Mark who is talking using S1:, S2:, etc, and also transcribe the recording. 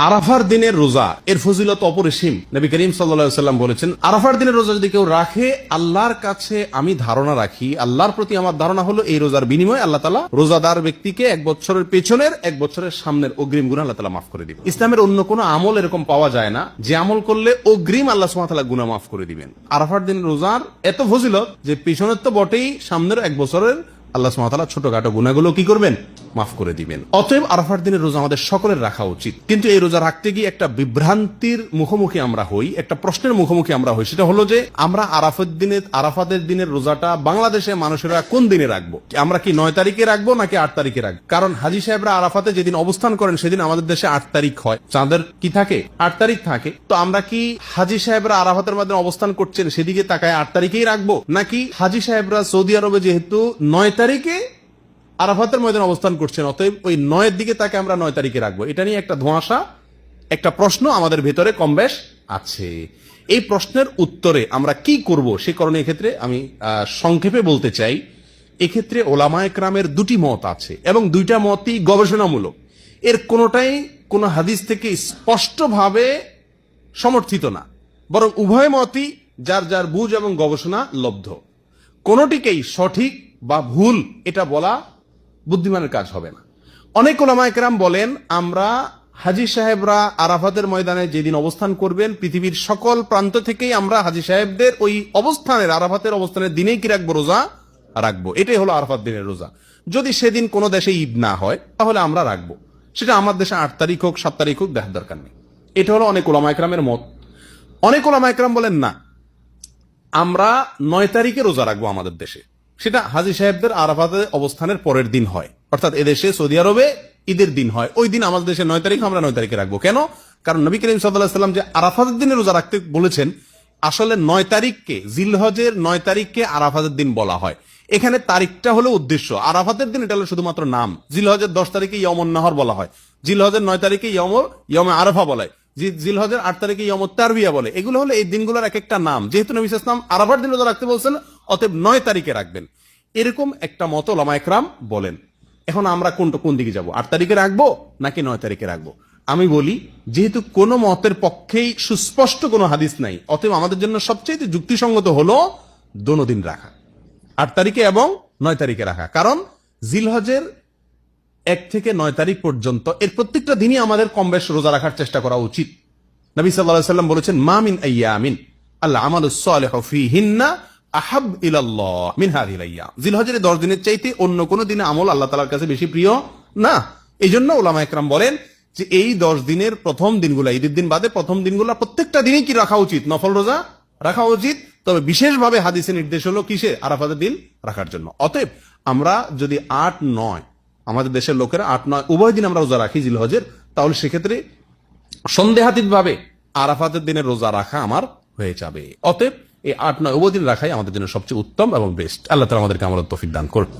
S1: আরাফার দিনের রোজা এর ফজিলত অপরিসীম। নবী করিম সাল্লাল্লাহু আলাইহি ওয়াসাল্লাম বলেছেন, আরাফার দিনের রোজা যদি কেউ রাখে, আল্লাহর কাছে আমি ধারণা রাখি, আল্লাহর প্রতি আমার ধারণা হলো এই রোজার বিনিময়ে আল্লাহ তাআলা রোজাদার ব্যক্তিকে 1 বছরের পেছনের 1 বছরের সামনের অগ্রিম গুনাহ আল্লাহ তাআলা মাফ করে দিবেন। ইসলামের অন্য কোনো আমল এরকম পাওয়া যায় না যে আমল করলে অগ্রিম আল্লাহ সুবহানাহু ওয়া তাআলা গুনাহ মাফ করে দিবেন। আরাফার দিনের রোজার এত ফজিলত যে পেছনের তো বটেই, সামনের 1 বছরের আল্লাহ সুবহানাহু ওয়া তাআলা ছোটখাটো গুনাহগুলো কি করবেন? মাফ করে দিবেন। অতএব আরাফার দিনের রোজা আমাদের সকলের রাখা উচিত। কিন্তু এই রোজা রাখতে গিয়ে একটা বিভ্রান্তির মুখোমুখি আমরা হই, একটা প্রশ্নের মুখোমুখি আমরা হই। সেটা হলো যে আমরা আরাফাতের দিনের রোজাটা বাংলাদেশে মানুষেরা কোন দিনে রাখবো? আমরা কি 9 তারিখে রাখবো নাকি 8 তারিখে রাখবো? কারণ হাজী সাহেবরা আরাফাতে যেদিন অবস্থান করেন সেদিন আমাদের দেশে 8 তারিখ হয়। চাঁদের কি থাকে? 8 তারিখ থাকে। তো আমরা কি হাজী সাহেবরা আরাফাতের মধ্যে অবস্থান করছেন সেদিকে তাকায় 8 তারিখেই রাখবো, নাকি হাজী সাহেবরা সৌদি আরবে যেহেতু 9 তারিখে আরাফাতের ময়দানে অবস্থান করছেন, অতএব ওই 9 দিকে তাকে আমরা 9 তারিখে রাখবো? এটা নিয়ে একটা ধোঁয়াশা, একটা প্রশ্ন আমাদের ভেতরে কমবেশ আছে। এই প্রশ্নের উত্তরে আমরা কি করব সে কারণে এক্ষেত্রে আমি সংক্ষেপে বলতে চাই, এক্ষেত্রে ওলামায়ে কেরামের দুটি মত আছে এবং দুইটা মতই গবেষণামূলক। এর কোনোটাই কোনো হাদিস থেকে স্পষ্টভাবে সমর্থিত না, বরং উভয় মতই যার যার বুঝ এবং গবেষণা লব্ধ। কোনোটিকেই সঠিক বা ভুল এটা বলা বুদ্ধিমানের কাজ হবে না। অনেক ওলামায়ে কেরাম বলেন, আমরা হাজী সাহেবরা আরাফাতের ময়দানে যেদিন অবস্থান করবেন, পৃথিবীর সকল প্রান্ত থেকেই আমরা হাজী সাহেবদের ওই অবস্থানের, আরাফাতের অবস্থানের দিনেই কি রাখবো? রোজা রাখবো। এটাই হলো আরাফাত দিনের রোজা। যদি সেদিন কোনো দেশে ঈদ না হয় তাহলে আমরা রাখবো, সেটা আমার দেশে 8 তারিখ হোক 7 তারিখ হোক, দেখার দরকার নেই। এটা হলো অনেক ওলামায়ে কেরামের মত। অনেক ওলামায়ে কেরাম বলেন না, আমরা 9 তারিখে রোজা রাখবো আমাদের দেশে, সেটা হাজী সাহেবদের আরাফাতে অবস্থানের পরের দিন হয়, অর্থাৎ এদেশে সৌদি আরবে ঈদের দিন হয়, ওই দিন আমাদের দেশে 9 তারিখ, আমরা 9 তারিখে রাখবো। কেন? কারণ নবী করিম সাল্লাল্লাহু আলাইহি ওয়াসাল্লাম যে আরাফাতের দিনে রোজা রাখতে বলেছেন, আসলে 9 তারিখকে, জিলহজের 9 তারিখকে আরাফাতের দিন বলা হয়। এখানে তারিখটা হলো উদ্দেশ্য, আরাফাতের দিন এটা হলো শুধুমাত্র নাম। জিলহজের 10 তারিখে ইয়মুন নাহর বলা হয়, জিলহজের 9 তারিখে ইয়মে আরাফা বলা হয়, জিলহজের 8 তারিখে ইয়মুত তারবিয়া বলে। এগুলো হলো এই দিনগুলোর এক একটা নাম। যেহেতু নবী সাল্লাল্লাহু আলাইহি ওয়াসাল্লাম আরাফার দিন রোজা রাখতে বলছেন, অতএব 9 তারিখে রাখবেন, এরকম একটা মত ওলামায়ে কেরাম বলেন। এখন আমরা কোন দিকে যাব? 8 তারিখে রাখবো নাকি 9 তারিখে রাখবো? আমি বলি, যেহেতু কোনো মতের পক্ষেই সুস্পষ্ট কোনো হাদিস নাই, অতএব আমাদের জন্য সবচেয়ে যুক্তিসঙ্গত হলো দোনো দিন রাখা, 8 তারিখে এবং 9 তারিখে রাখা। কারণ জিলহজের 1 থেকে 9 তারিখ পর্যন্ত এর প্রত্যেকটা দিনই আমাদের কমবেশ রোজা রাখার চেষ্টা করা উচিত। নবী সাল্লাল্লাহু আলাইহি ওয়াসাল্লাম বলেছেন, মা মিন আইয়ামিন আল আমালুস সালিহু ফীহিন্না আহাব ইলাল্লাহ মিন হাযিহিল আইয়াম। জিলহজের 10 দিনের চাইতে অন্য কোন দিনে আমল আল্লাহ তাআলার কাছে বেশি প্রিয় না। এইজন্য উলামায়ে কেরাম বলেন যে এই 10 দিনের প্রথম দিনগুলা, ঈদের দিন বাদে প্রথম দিনগুলা প্রত্যেকটা দিনই কি রাখা উচিত? নফল রোজা রাখা উচিত। তবে বিশেষভাবে হাদিসে নির্দেশ হলো কিসে? আরাফাতের দিন রাখার জন্য। অতএব আমরা যদি 8-9, আমাদের দেশের লোকেরা 8-9 উভয় দিন আমরা রোজা রাখি জিলহজের, তাহলে সেক্ষেত্রে সন্দেহাতীত ভাবে আরাফাতের দিনের রোজা রাখা আমার হয়ে যাবে। অতএব এই 8-9 উভয় দিন রাখাই আমাদের জন্য সবচেয়ে উত্তম এবং বেস্ট। আল্লাহ তাআলা আমাদেরকে আমলের তৌফিক দান করুন।